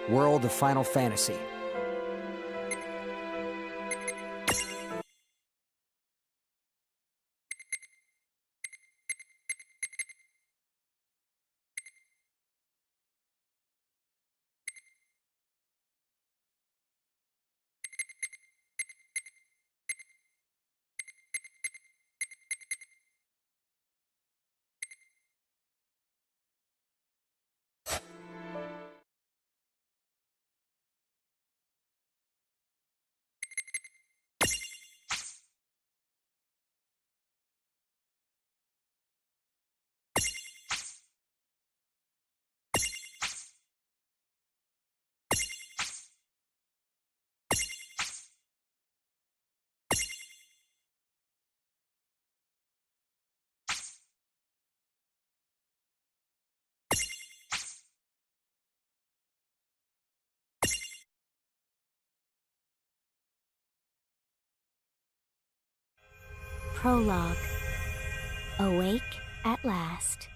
World of Final Fantasy. Prologue. Awake at last.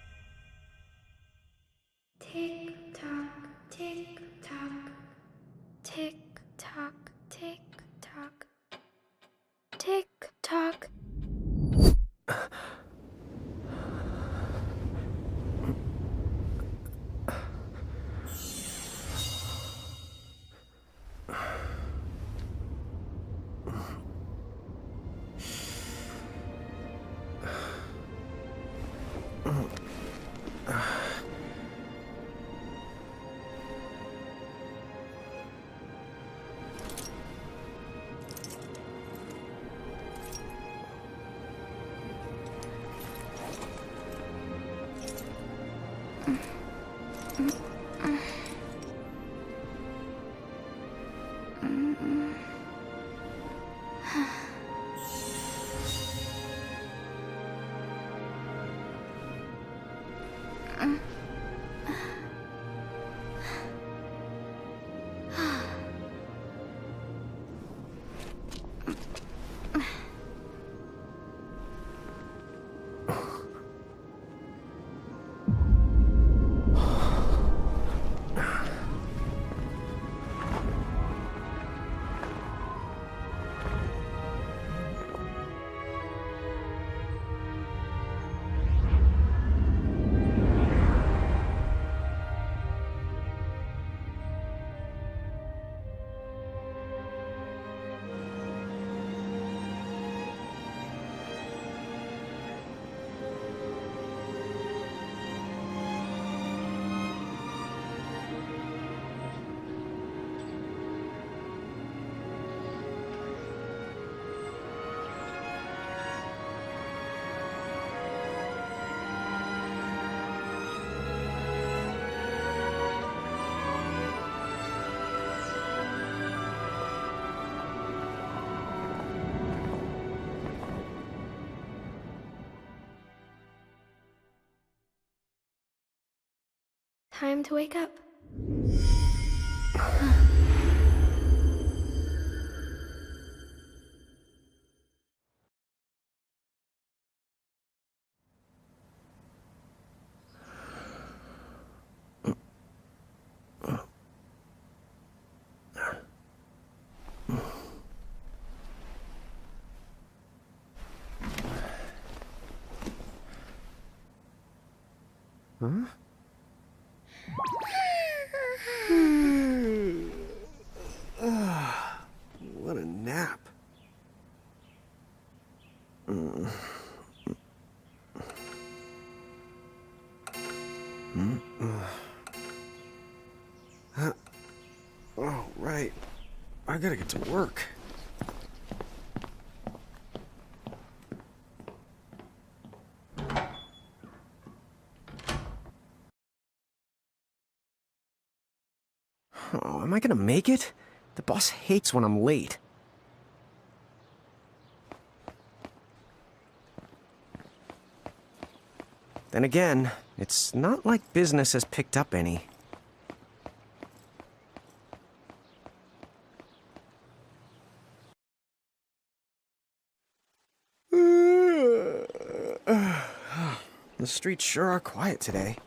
Tick tock, tick tock, tick tock, tick tock, tick tock. Time to wake up. Huh? What a nap. Oh, right. I gotta get to work. Oh, am I gonna make it? The boss hates when I'm late. Then again, it's not like business has picked up any. The streets sure are quiet today.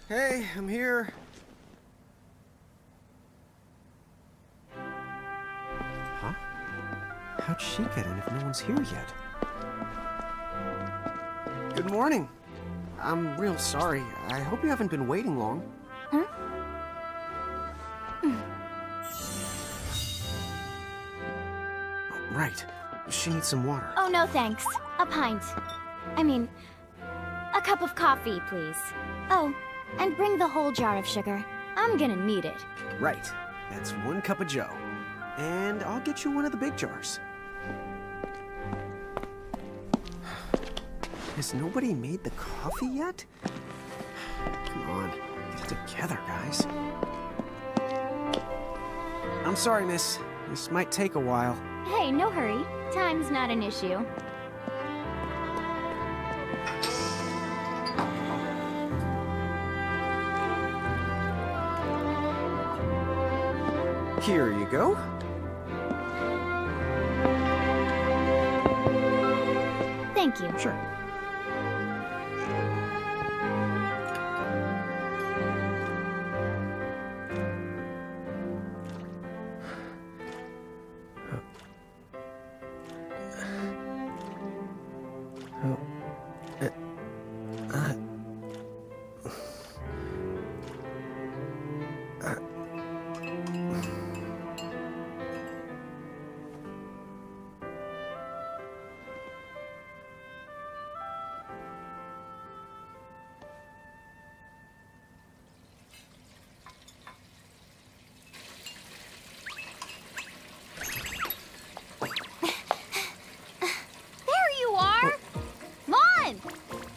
Hey, I'm here. Huh? How'd she get in if no one's here yet? Good morning. I'm real sorry. I hope you haven't been waiting long. Huh? Right. She needs some water. Oh, no thanks. A pint. I mean, a cup of coffee, please. Oh, and bring the whole jar of sugar. I'm gonna need it. Right. That's 1 cup of joe. And I'll get you one of the big jars. Has nobody made the coffee yet? Come on, get it together, guys. I'm sorry, miss. This might take a while. Hey, no hurry. Time's not an issue. Here you go. Thank you. Sure.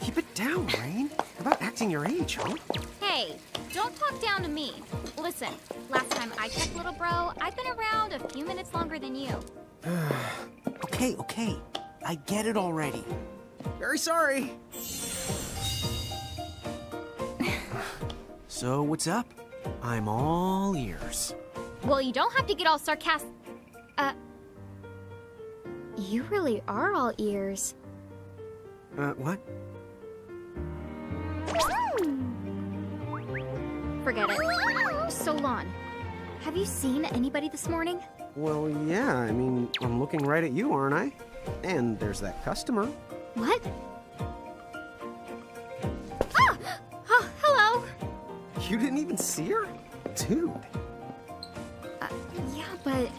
Keep it down, Rain. How about acting your age, huh? Hey, don't talk down to me. Listen, last time I checked, little bro, I've been around a few minutes longer than you. Okay. I get it already. Very sorry. So, what's up? I'm all ears. Well, you don't have to get all sarcastic. You really are all ears. What? Forget it. So, Lon, have you seen anybody this morning? Well, yeah, I mean, I'm looking right at you, aren't I? And there's that customer. What? Ah! Oh, hello. You didn't even see her? Dude. Yeah, but...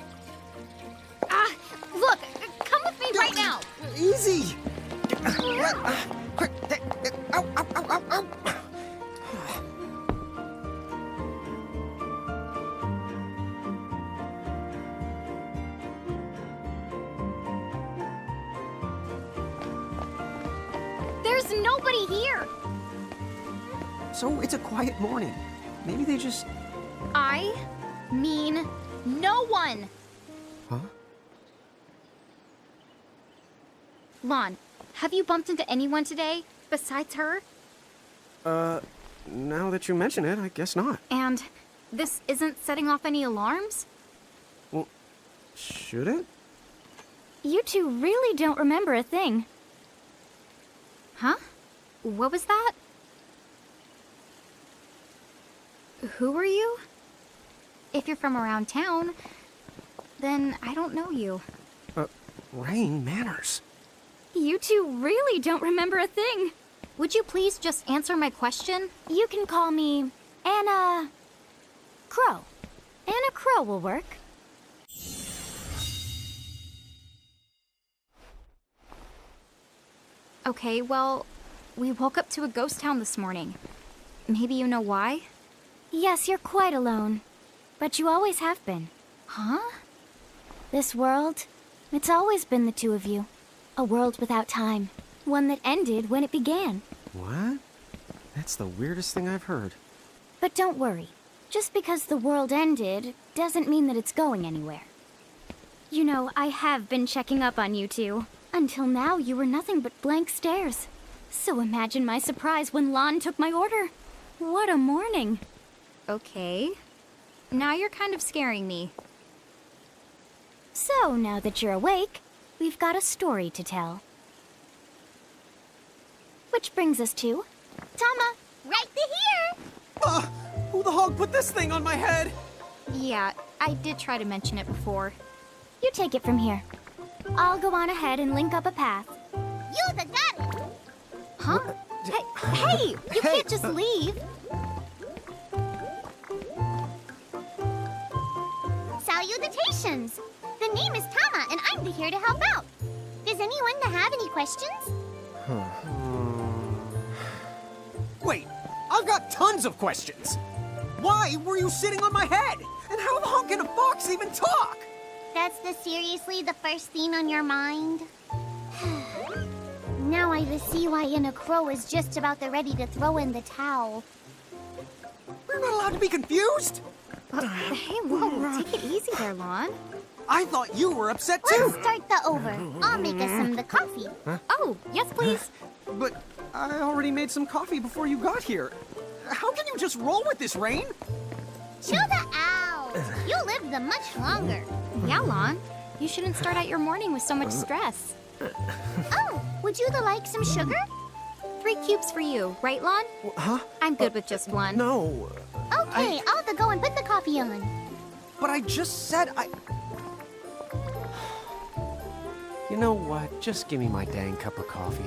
Ah, look, come with me right now. Easy! Quick! Ow, ow, ow, ow, ow! There's nobody here. So it's a quiet morning. Maybe they just... I mean no one. Huh? Lon, have you bumped into anyone today besides her? Now that you mention it, I guess not. And this isn't setting off any alarms? Well, should it? You two really don't remember a thing. Huh? What was that? Who are you? If you're from around town, then I don't know you. Rain, manners. You two really don't remember a thing. Would you please just answer my question? You can call me Anna Crow. Anna Crow will work. Okay, well, we woke up to a ghost town this morning. Maybe you know why? Yes, you're quite alone. But you always have been. Huh? This world, it's always been the two of you. A world without time. One that ended when it began. What? That's the weirdest thing I've heard. But don't worry. Just because the world ended doesn't mean that it's going anywhere. You know, I have been checking up on you two. Until now, you were nothing but blank stares. So imagine my surprise when Lon took my order. What a morning. Okay. Now you're kind of scaring me. So, now that you're awake, we've got a story to tell. Which brings us to... Tama! Right to here! Who the hog put this thing on my head? Yeah, I did try to mention it before. You take it from here. I'll go on ahead and link up a path. You the got it! Huh? Hey, you Hey, can't just leave. Salutations! The name is Tama, and I'm here to help out. Does anyone have any questions? Wait, I've got tons of questions. Why were you sitting on my head? And how the hog can a fox even talk? That's seriously the first thing on your mind? Now I see why Inna Crow is just about ready to throw in the towel. We're not allowed to be confused. Hey, whoa, take it easy there, Lon. I thought you were upset too. Let's start the over. I'll make us some the coffee. Oh, yes, please. But I already made some coffee before you got here. How can you just roll with this, Rain? Chill the out. You lived the much longer. Yeah, Lon. You shouldn't start out your morning with so much stress. Oh, would you like some sugar? 3 cubes for you, right, Lon? Huh? I'm good with just one. No. Okay, I'll go and put the coffee on. But I just said I... You know what? Just give me my dang cup of coffee.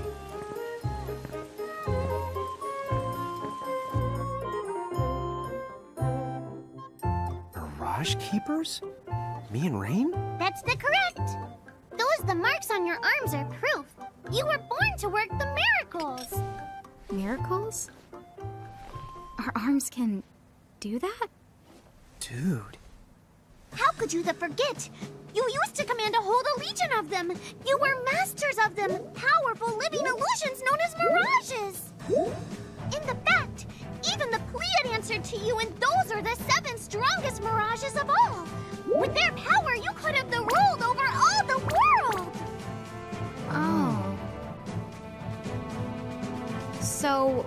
Mirage Keepers? Me and Rain? That's the correct. The marks on your arms are proof. You were born to work the miracles. Miracles? Our arms can do that? Dude. How could you forget? You used to command a whole legion of them. You were masters of them, powerful living illusions known as mirages. In the fact, even the Pleiad answered to you, and those are the 7 strongest mirages of all. With their power, you could have ruled over all the world. Oh. So,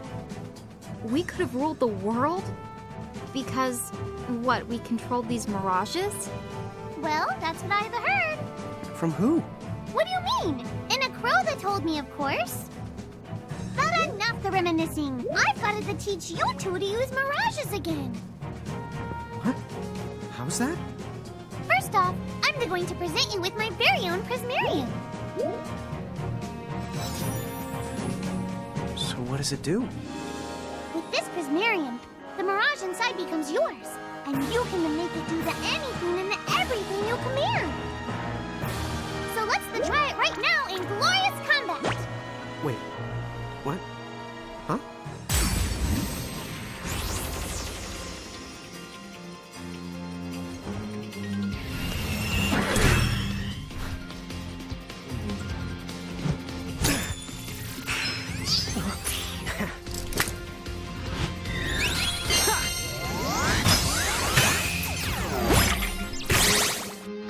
we could have ruled the world? Because, what, we controlled these mirages? Well, that's what I've heard. From who? What do you mean? In a crow that told me, of course. But enough the reminiscing. I've got to teach you two to use mirages again. What? How's that? First off, I'm going to present you with my very own Prismarium. So what does it do? With this Prismarium, the mirage inside becomes yours, and you can make it do anything and everything you command. So let's try it right now in glorious combat. Wait. What? Huh?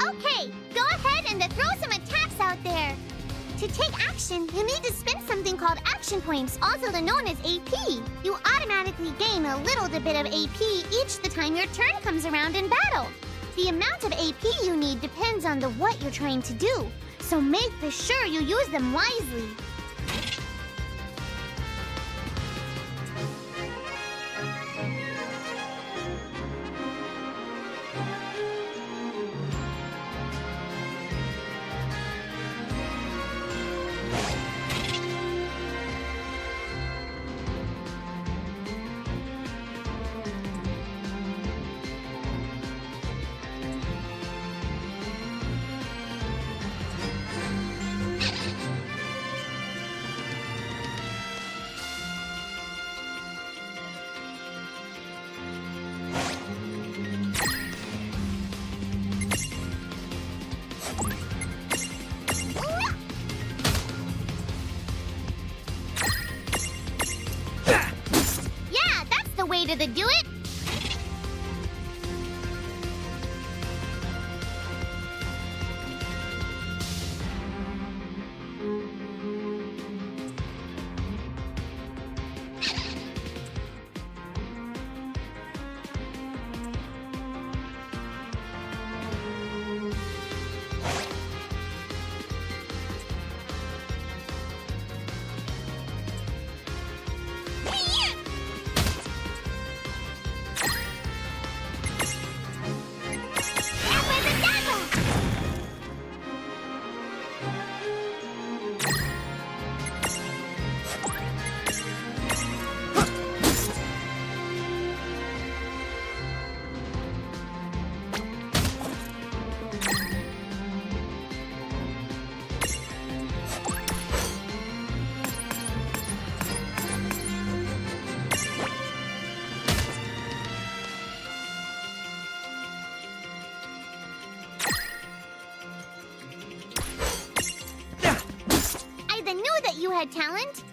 Okay, go ahead and throw some attacks out there. To take action, you need to spend something called action points, also known as AP. You automatically gain a little bit of AP each the time your turn comes around in battle. The amount of AP you need depends on what you're trying to do, so make sure you use them wisely. Yeah, that's the way to do it. had talent?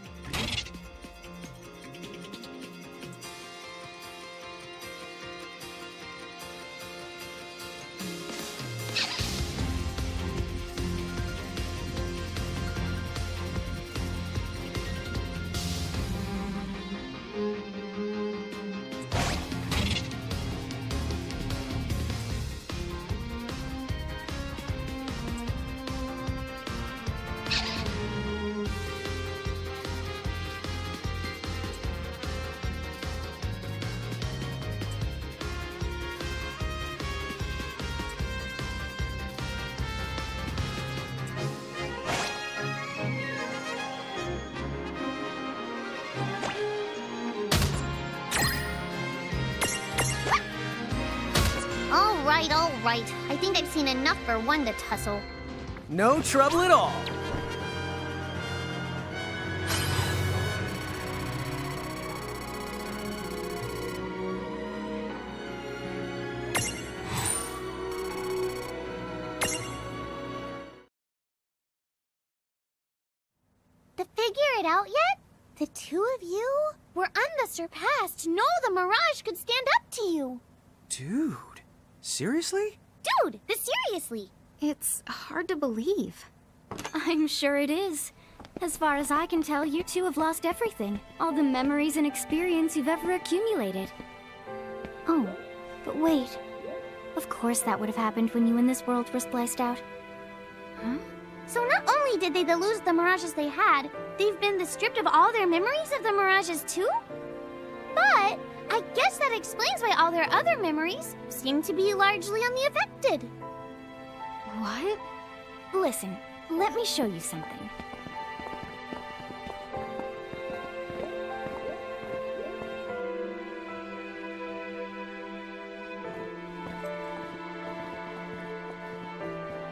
All right. I think I've seen enough for one to tussle. No trouble at all. To figure it out yet? The two of you were unsurpassed. No, the Mirage could stand up to you. Dude, seriously? Dude, seriously. It's hard to believe. I'm sure it is. As far as I can tell, you two have lost everything. All the memories and experience you've ever accumulated. Oh, but wait. Of course that would have happened when you and this world were spliced out. Huh? So not only did they lose the Mirages they had, they've been stripped of all their memories of the Mirages too? But I guess that explains why all their other memories seem to be largely unaffected. What? Listen, let me show you something.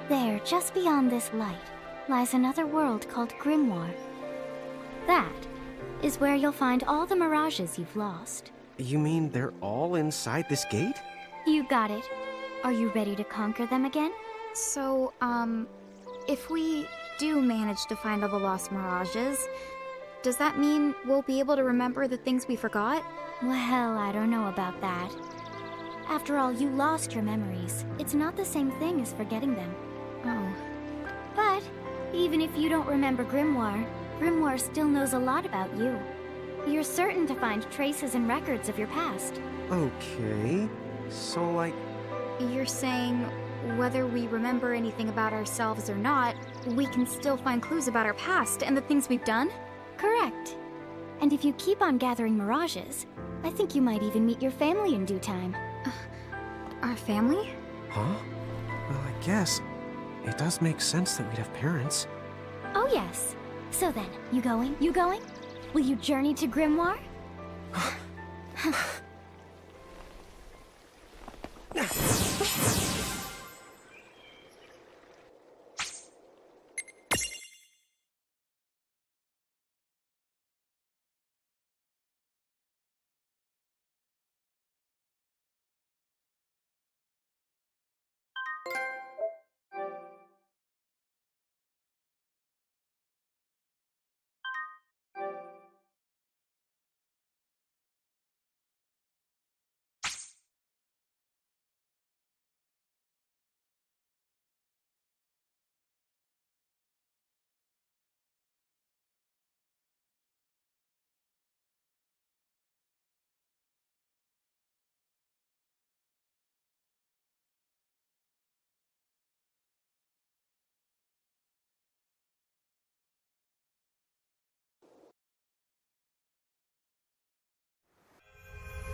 There, just beyond this light, lies another world called Grimoire. That is where you'll find all the Mirages you've lost. You mean they're all inside this gate? You got it. Are you ready to conquer them again? So, if we do manage to find all the lost Mirages, does that mean we'll be able to remember the things we forgot? Well, I don't know about that. After all, you lost your memories. It's not the same thing as forgetting them. Oh. But even if you don't remember Grimoire, Grimoire still knows a lot about you. You're certain to find traces and records of your past. Okay. So, like... You're saying whether we remember anything about ourselves or not, we can still find clues about our past and the things we've done? Correct. And if you keep on gathering Mirages, I think you might even meet your family in due time. Our family? Huh? Well, I guess it does make sense that we'd have parents. Oh yes. So then, you going? You going? Will you journey to Grimoire?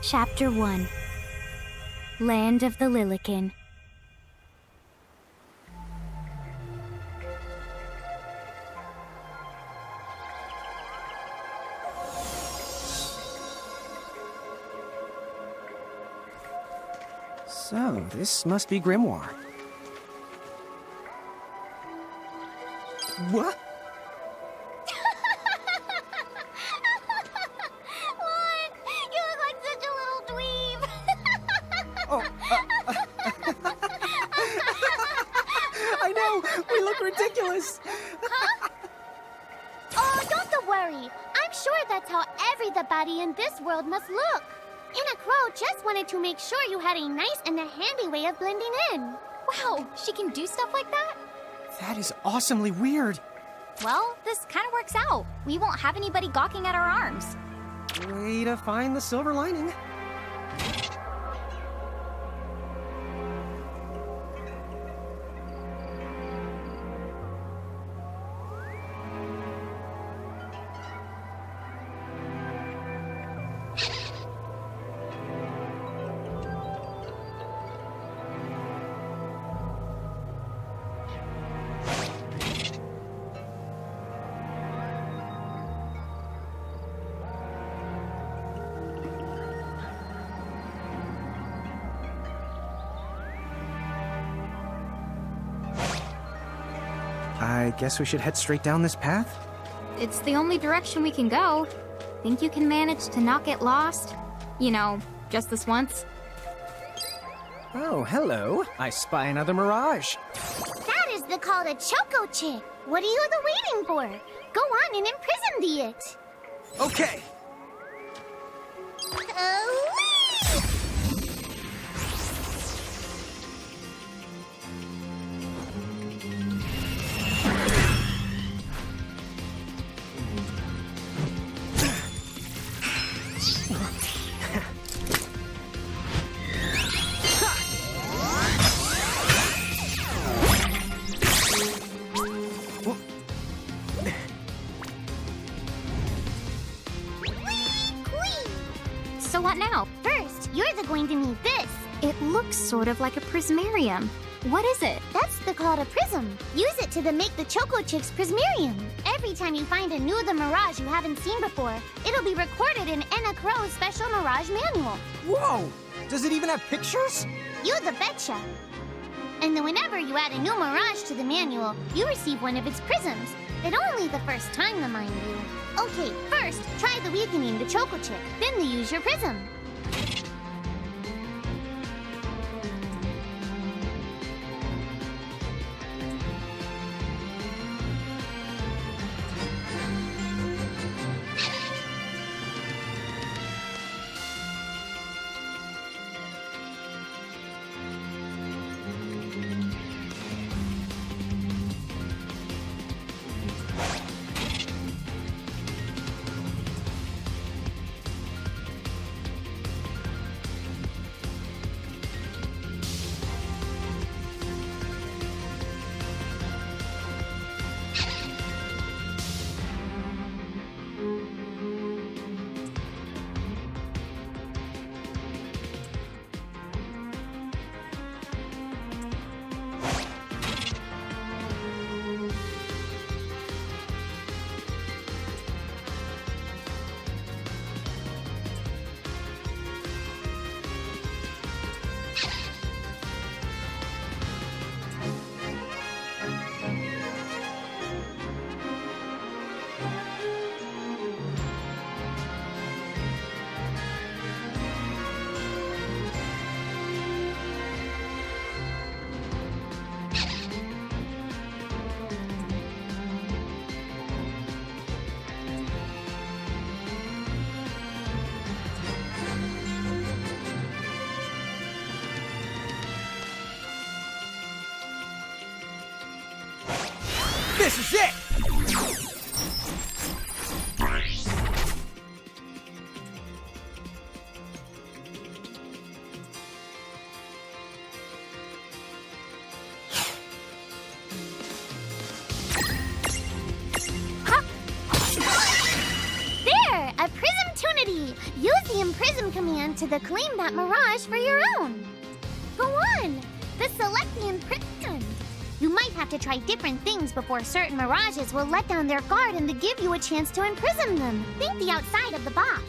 Chapter 1. Land of the Lilican. So, this must be Grimoire. What? You look like such a little dweeb. Oh, I know! We look ridiculous! Oh, don't Don't worry. I'm sure that's how everybody in this world must look. Anna Crow just wanted to make sure you had a nice and a handy way of blending in. Wow, she can do stuff like that? That is awesomely weird. Well, this kind of works out. We won't have anybody gawking at our arms. Way to find the silver lining. I guess we should head straight down this path? It's the only direction we can go. Think you can manage to not get lost? You know, just this once? Oh, hello. I spy another mirage. That is called a Choco Chick. What are you waiting for? Go on and imprison the it. Okay. So what now? First, you're going to need this. It looks sort of like a prismarium. What is it? That's called a prism. Use it to make the Choco Chick's prismarium. Every time you find a new mirage you haven't seen before, it'll be recorded in Anna Crow's special mirage manual. Whoa! Does it even have pictures? You the betcha. And then whenever you add a new mirage to the manual, you receive one of its prisms. But only the first time, mind you. Okay, first, try the weakening the Choco Chick, then use your prism. This is it! There! A Prism-tunity! Use the Imprism command to claim that mirage for your own. Go on! Select the Imprism. You might have to try different things before certain mirages will let down their guard and to give you a chance to imprison them. Think the outside of the box.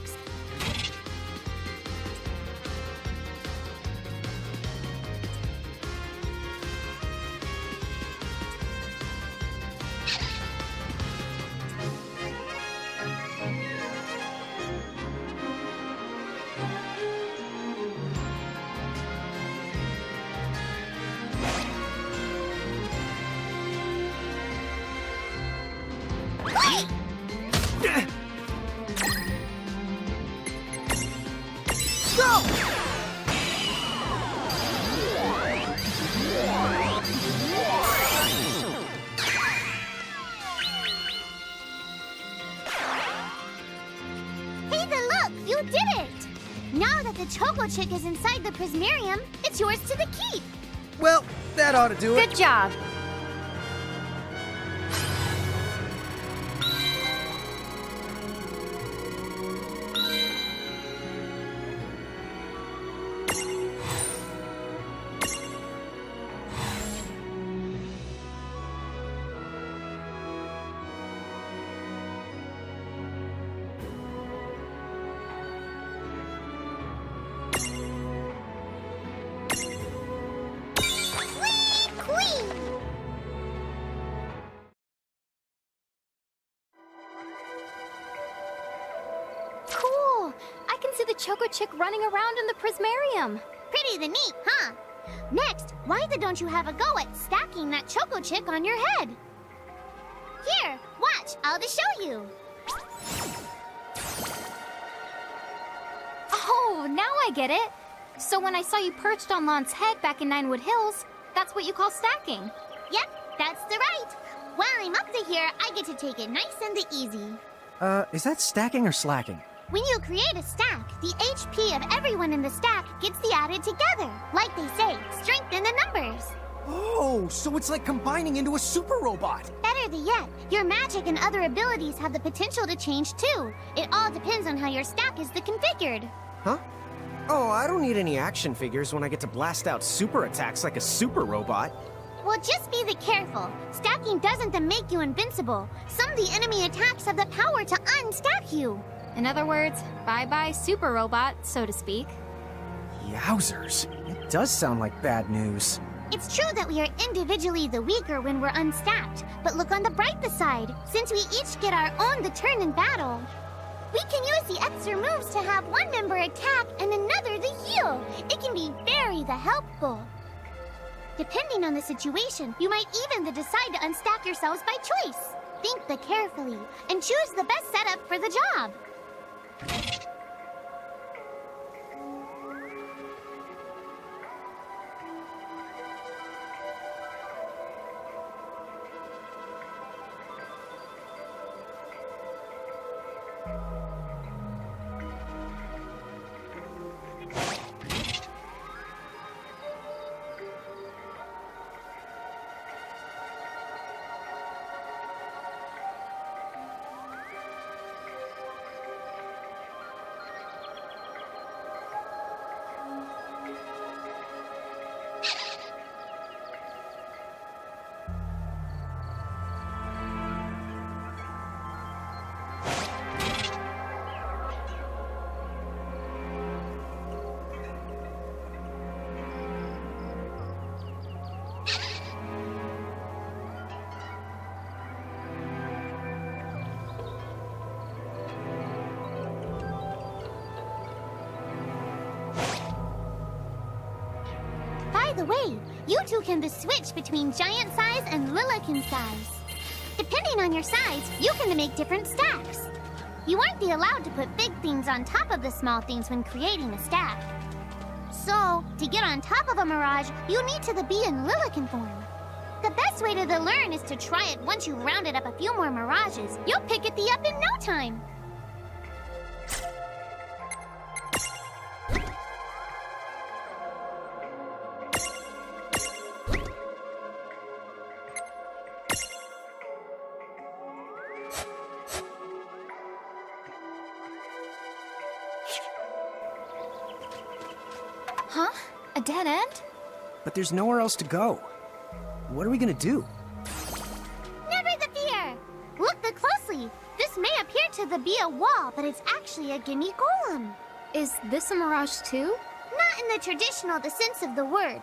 Now that the Choco Chick is inside the Prismarium, it's yours to the keep. Well, that ought to do it. Good job. Cool! I can see the Choco Chick running around in the Prismarium. Pretty the neat, huh? Next, why don't you have a go at stacking that Choco Chick on your head? Here, watch, I'll just show you. Oh, now I get it. So when I saw you perched on Lon's head back in Ninewood Hills, that's what you call stacking. Yep, that's the right. While I'm up to here, I get to take it nice and easy. Is that stacking or slacking? When you create a stack, the HP of everyone in the stack gets added together. Like they say, strengthen the numbers. Oh, so it's like combining into a super robot. Better yet, your magic and other abilities have the potential to change too. It all depends on how your stack is configured. Huh? Oh, I don't need any action figures when I get to blast out super attacks like a super robot. Well, just be careful. Stacking doesn't make you invincible. Some of the enemy attacks have the power to unstack you. In other words, bye-bye super robot, so to speak. Yowzers. It does sound like bad news. It's true that we are individually the weaker when we're unstacked, but look on the brighter side. Since we each get our own turn in battle, we can use the extra moves to have one member attack and another to heal. It can be very helpful. Depending on the situation, you might even decide to unstack yourselves by choice. Think carefully and choose the best setup for the job. By the way, you two can switch between giant size and Lilican size. Depending on your size, you can make different stacks. You aren't allowed to put big things on top of the small things when creating a stack. So, to get on top of a mirage, you need to be in Lilican form. The best way to learn is to try it once you've rounded up a few more mirages. You'll pick it up in no time. Huh? A dead end? But there's nowhere else to go. What are we gonna do? Never the fear! Look closely. This may appear to be a wall, but it's actually a gimme golem. Is this a mirage too? Not in the traditional sense of the word,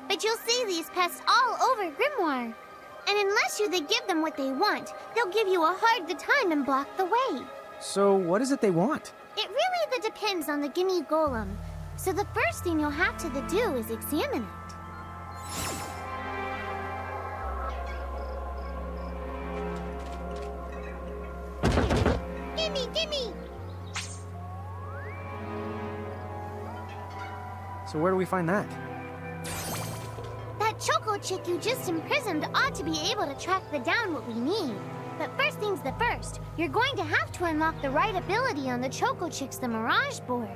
but you'll see these pests all over Grimoire. And unless you give them what they want, they'll give you a hard time and block the way. So what is it they want? It really depends on the gimme golem. So the first thing you'll have to do is examine it. Gimme! So where do we find that? That Choco Chick you just imprisoned ought to be able to track down what we need. But first things first, you're going to have to unlock the right ability on the Choco Chick's Mirage board.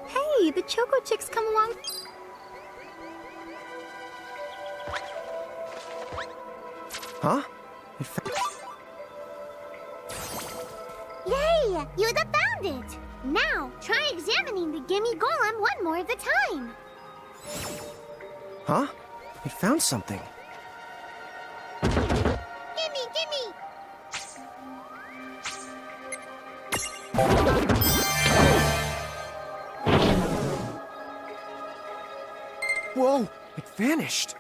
Hey, the Choco Chick's come along. Huh? Yay! You found it! Now, try examining the Gimme Golem one more at a time. Huh? It found something. Gimme, gimme! Whoa! It vanished!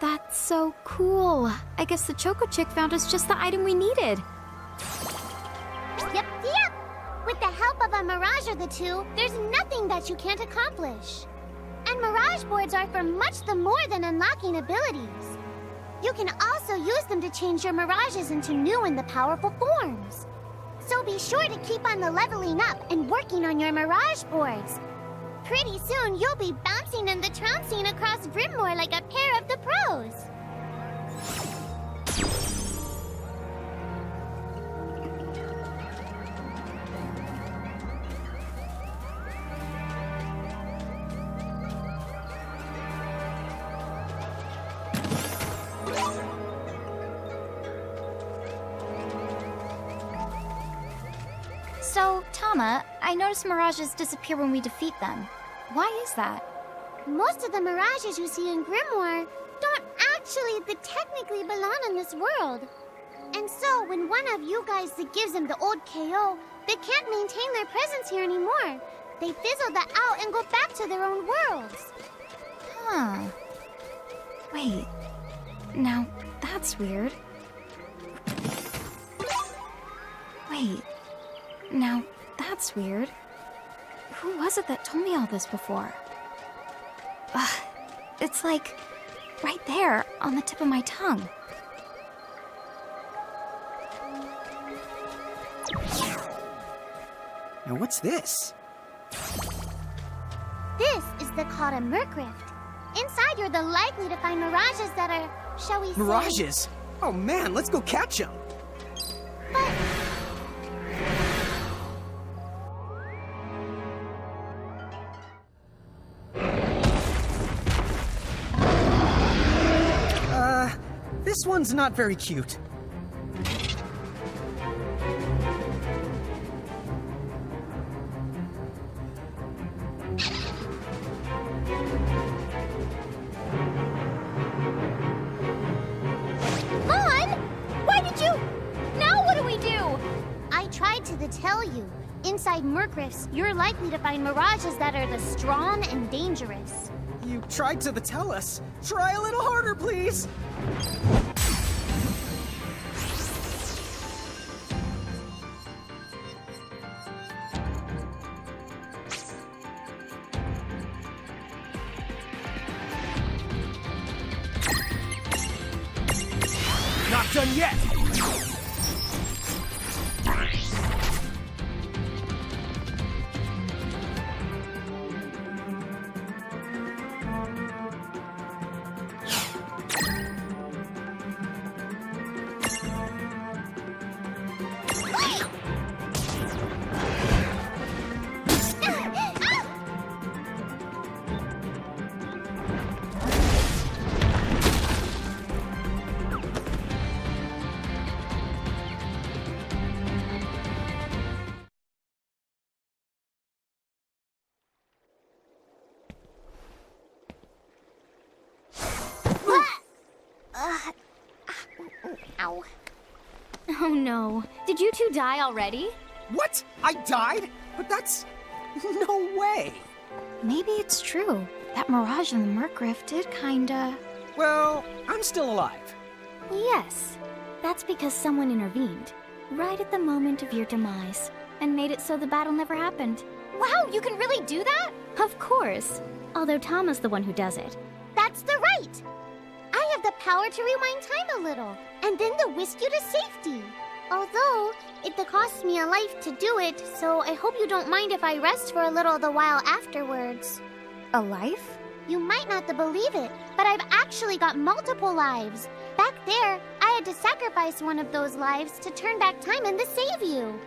That's so cool. I guess the Choco Chick found us just the item we needed. Yep, yep! With the help of a Mirage or the two, there's nothing that you can't accomplish. And Mirage boards are for much the more than unlocking abilities. You can also use them to change your Mirages into new and the powerful forms. So be sure to keep on the leveling up and working on your Mirage boards. Pretty soon, you'll be bouncing and the trouncing across Brimmore like a pair of the pros. So, Tama, I noticed Mirages disappear when we defeat them. Why is that? Most of the Mirages you see in Grimoire don't actually technically belong in this world. And so, when one of you guys gives them the old KO, they can't maintain their presence here anymore. They fizzle that out and go back to their own worlds. Huh. Wait. Now, that's weird. Wait. Now, that's weird. Who was it that told me all this before? It's like right there on the tip of my tongue. Now what's this? This is called a Merc Rift. Inside, you're the likely to find Mirages that are, shall we say... Mirages? Oh man, let's go catch them! But... This one's not very cute. tell you, inside Murkrifts, you're likely to find mirages that are the strong and dangerous. You tried to tell us. Try a little harder, please. Not done yet! Ow. Oh no. Did you two die already? What? I died? But that's... no way! Maybe it's true. That mirage in the Murkrift did kinda... Well, I'm still alive. Yes. That's because someone intervened, right at the moment of your demise, and made it so the battle never happened. Wow, you can really do that? Of course. Although Tama's the one who does it. That's the right! I have the power to rewind time a little, and then to whisk you to safety. Although, it costs me a life to do it, so I hope you don't mind if I rest for a little the while afterwards. A life? You might not believe it, but I've actually got multiple lives. Back there, I had to sacrifice one of those lives to turn back time and to save you.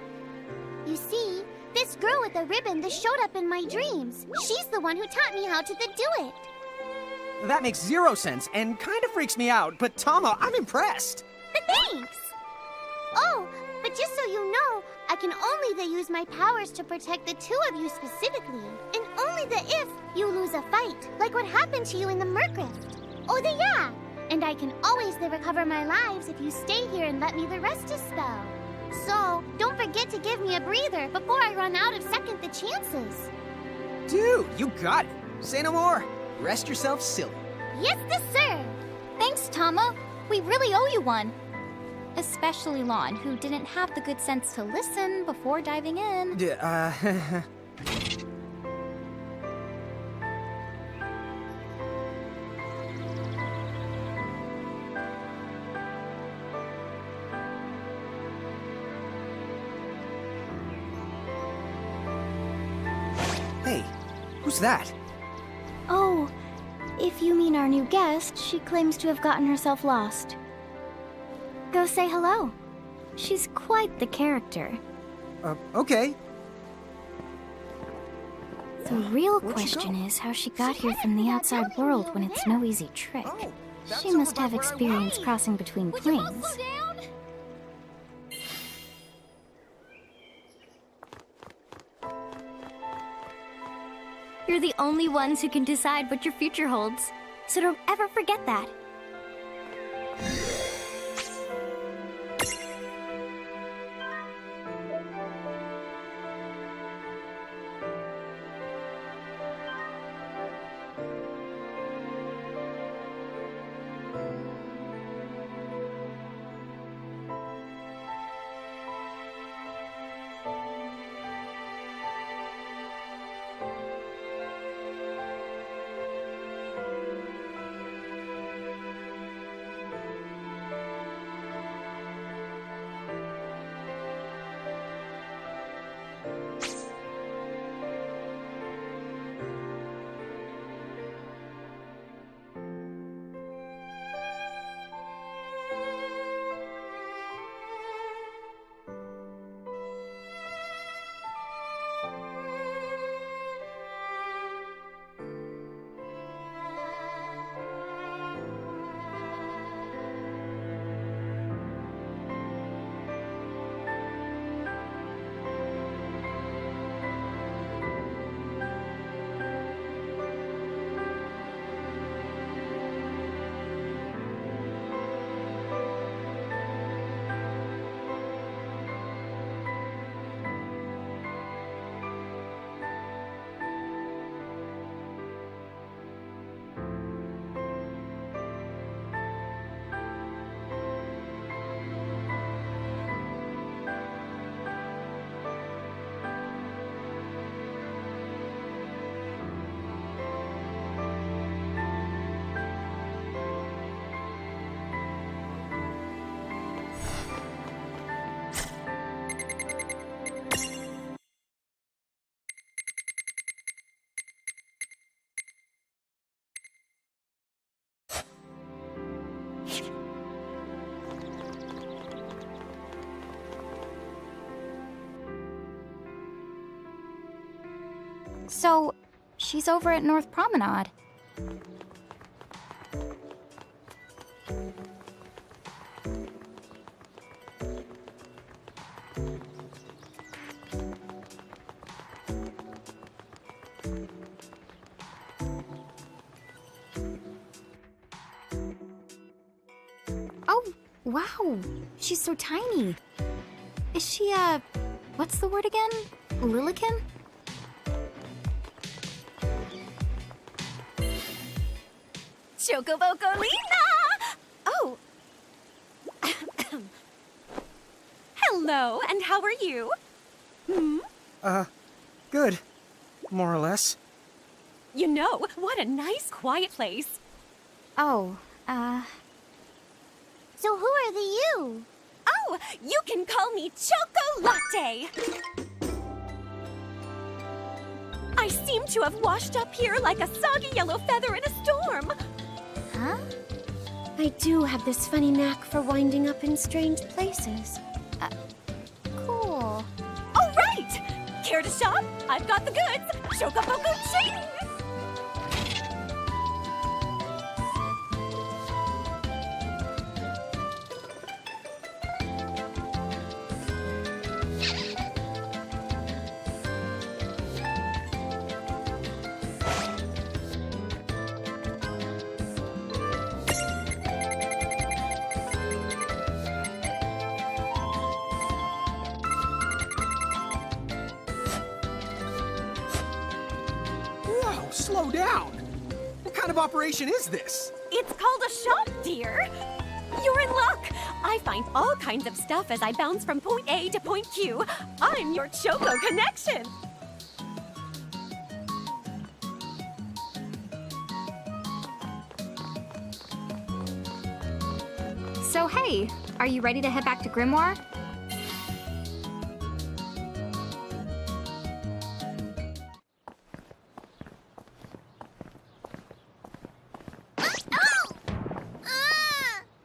You see, this girl with the ribbon that showed up in my dreams, she's the one who taught me how to do it. That makes zero sense and kind of freaks me out, but Tama, I'm impressed. Thanks! Oh, but just so you know, I can only use my powers to protect the two of you specifically, and only if you lose a fight, like what happened to you in the Murkrift. Oh, yeah! And I can always recover my lives if you stay here and let me rest a spell. So, don't forget to give me a breather before I run out of second the chances. Dude, you got it. Say no more. Rest yourself silly. Yes, sir! Thanks, Tama. We really owe you one. Especially Lon, who didn't have the good sense to listen before diving in. Hey, who's that? Oh, if you mean our new guest, she claims to have gotten herself lost. Go say hello. She's quite the character. Okay. The real Where'd she question go? is how she got here from the outside world when it's no easy trick. Oh, that's She must over have by where I experience was. crossing between planes. You're the only ones who can decide what your future holds, so don't ever forget that. So, she's over at North Promenade. Oh, wow. She's so tiny. Is she, what's the word again? Lilican? Chocobocolina! Oh. Hello, and how are you? Good. More or less. You know, what a nice, quiet place. Oh, So who are the you? Oh, you can call me Choco Latte. I seem to have washed up here like a soggy yellow feather in a storm. huh? I do have this funny knack for winding up in strange places. Cool. All right! Care to shop? I've got the goods. Chocoboco ching! Whoa, slow down! What kind of operation is this? It's called a shop, dear. You're in luck. I find all kinds of stuff as I bounce from point A to point Q. I'm your Choco connection. So, hey, are you ready to head back to Grimoire?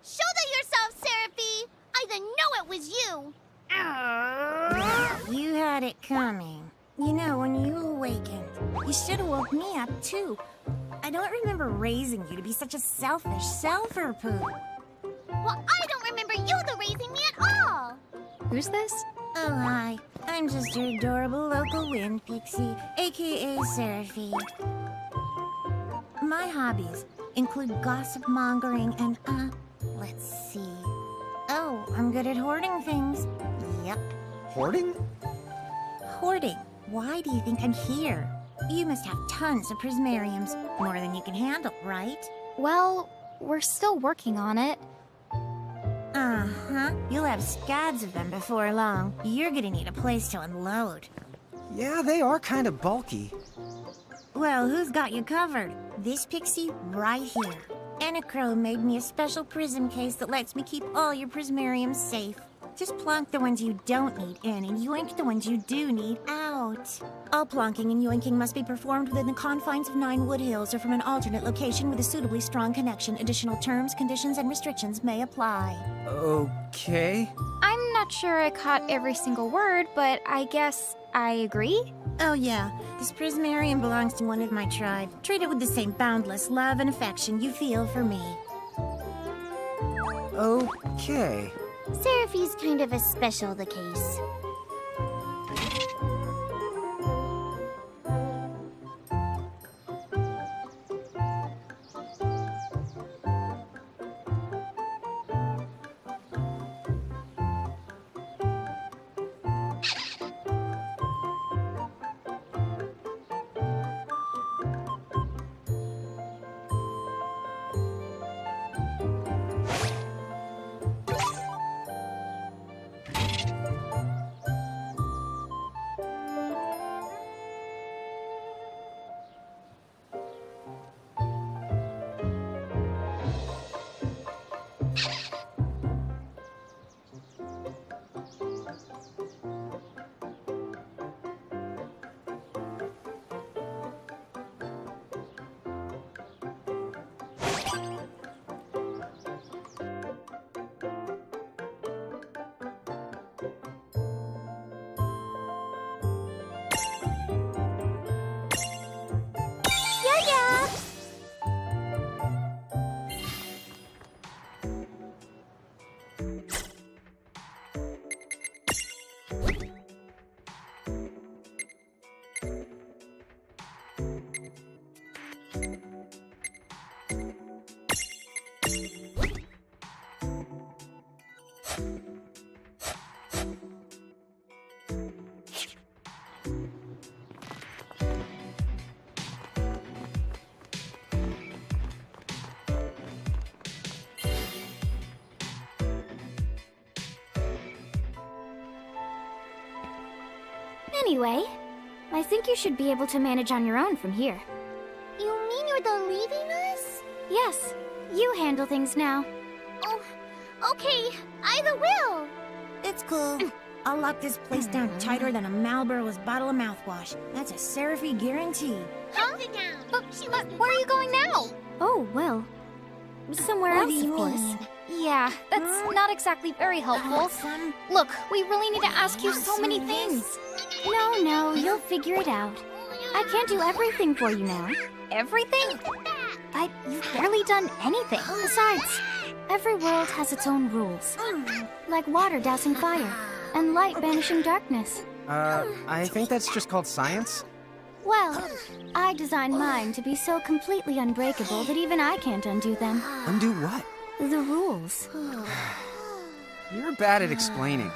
Shoulder yourself, Seraphie! I didn't know it was you! You had it coming. You know, when you awakened, you should have woke me up, too. I don't remember raising you to be such a selfish self-poo. Well, I don't remember you raising me at all! Who's this? Oh, hi. I'm just your adorable local wind pixie, aka Seraphie. My hobbies include gossip mongering and, let's see. Oh, I'm good at hoarding things. Yep, Hoarding? hoarding. Why do you think I'm here? You must have tons of prismariums, more than you can handle, right? Well, we're still working on it. Uh-huh. You'll have scads of them before long. You're gonna need a place to unload. Yeah, they are kind of bulky. Well, who's got you covered? This pixie right here. Enix made me a special prism case that lets me keep all your prismariums safe. Just plonk the ones you don't need in and yoink the ones you do need out. All plonking and yoinking must be performed within the confines of 9 Wood Hills or from an alternate location with a suitably strong connection. Additional terms, conditions, and restrictions may apply. Okay. I'm not sure I caught every single word, but I guess I agree. Oh yeah, this prismarium belongs to one of my tribe. Treat it with the same boundless love and affection you feel for me. Okay. Seraphie's kind of a special the case. Anyway, I think you should be able to manage on your own from here. You mean you're the leaving us? Yes, you handle things now. Oh, okay. I will. It's cool. I'll lock this place down tighter than a Marlboro's bottle of mouthwash. That's a Seraphy guarantee. Huh? But where are you going now? Oh, well, somewhere What else, do you of course. mean? Yeah, that's not exactly very helpful. Some Look, we really need to ask you so many things. No, you'll figure it out. I can't do everything for you now. Everything? But you've barely done anything. Besides, every world has its own rules. Like water dousing fire, and light banishing darkness. I think that's just called science. Well, I designed mine to be so completely unbreakable that even I can't undo them. Undo what? The rules. You're bad at explaining.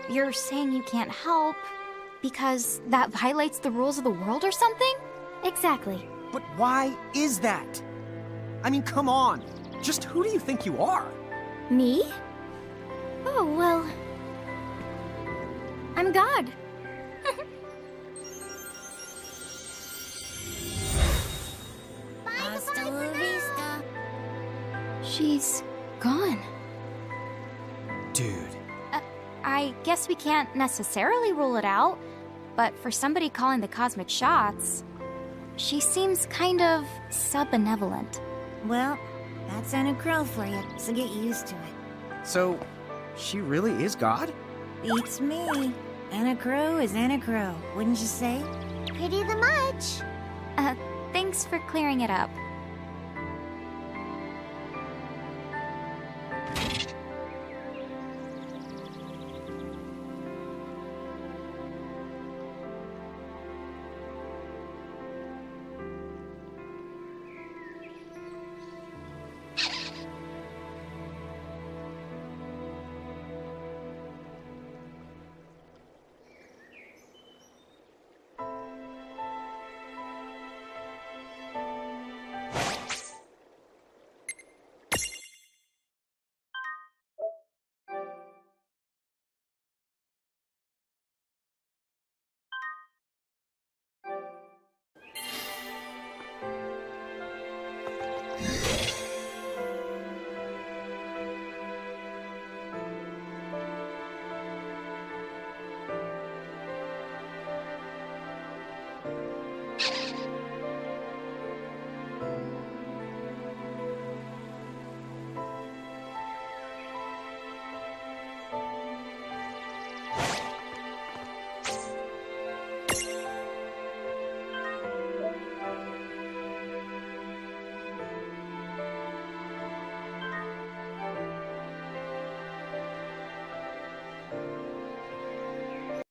You're saying you can't help because that violates the rules of the world or something? Exactly. But why is that? I mean, come on. Just who do you think you are? Me? Oh, well... I'm God. hasta la vista. She's gone. Dude. I guess we can't necessarily rule it out, but for somebody calling the cosmic shots, she seems kind of sub-benevolent. Well, that's Anna Crow for you, so get used to it. So, she really is God? Beats me. Anna Crow is Anna Crow, wouldn't you say? Pretty the much. Thanks for clearing it up.